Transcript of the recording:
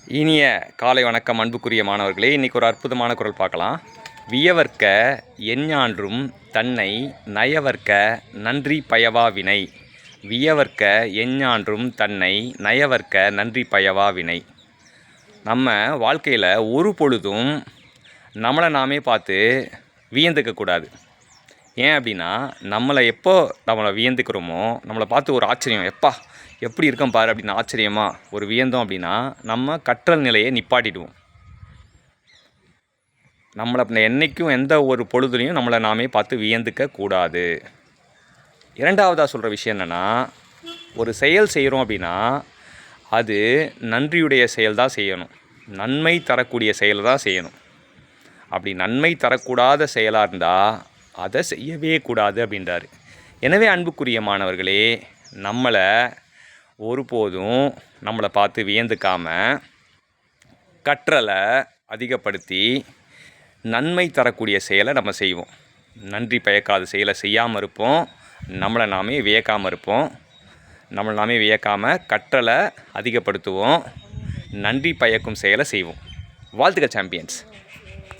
இனிய காலை வணக்கம் அன்புக்குரிய மாணவர்களே. இன்றைக்கி ஒரு அற்புதமான குறள் பார்க்கலாம். வியவர்க்க எஞ்ஞான்றும் தன்னை நயவர்க்க நன்றி பயவா வினை. வியவர்க்க எஞ்ஞான்றும் தன்னை நயவர்க்க நன்றி பயவா வினை. நம்ம வாழ்க்கையில் ஒரு பொழுதும் நம்மளை நாமே பார்த்து வியந்துக்கக்கூடாது. ஏன் அப்படின்னா, நம்மளை வியந்துக்கிறோமோ, நம்மளை பார்த்து ஒரு ஆச்சரியம், எப்படி இருக்கோம் பாரு அப்படின்னு ஆச்சரியமாக ஒரு வியந்தோம் அப்படின்னா, நம்ம கற்றல் நிலையை நிப்பாட்டிடுவோம். நம்மளை என்றைக்கும் எந்த ஒரு பொழுதுலையும் நம்மளை நாமே பார்த்து வியந்துக்க கூடாது. இரண்டாவதாக சொல்கிற விஷயம் என்னென்னா, ஒரு செயல் செய்கிறோம் அப்படின்னா அது நன்றியுடைய செயல் தான் செய்யணும், நன்மை தரக்கூடிய செயல் தான் செய்யணும். அப்படி நன்மை தரக்கூடாத செயலாக இருந்தால் அதை செய்யவே கூடாது அப்படின்றாரு. எனவே அன்புக்குரிய மாணவர்களே, நம்மளை ஒருபோதும் நம்மளை பார்த்து வியந்துக்காமல் கற்றலை அதிகப்படுத்தி நன்மை தரக்கூடிய செயலை நம்ம செய்வோம். நன்றி பயக்காத செயலை செய்யாமல் இருப்போம். நம்மளை நாமே வியக்காமல் இருப்போம். நம்மளை நாமே வியக்காமல் கற்றலை அதிகப்படுத்துவோம். நன்றி பயக்கும் செயலை செய்வோம். வாழ்த்துக்கள் சாம்பியன்ஸ்.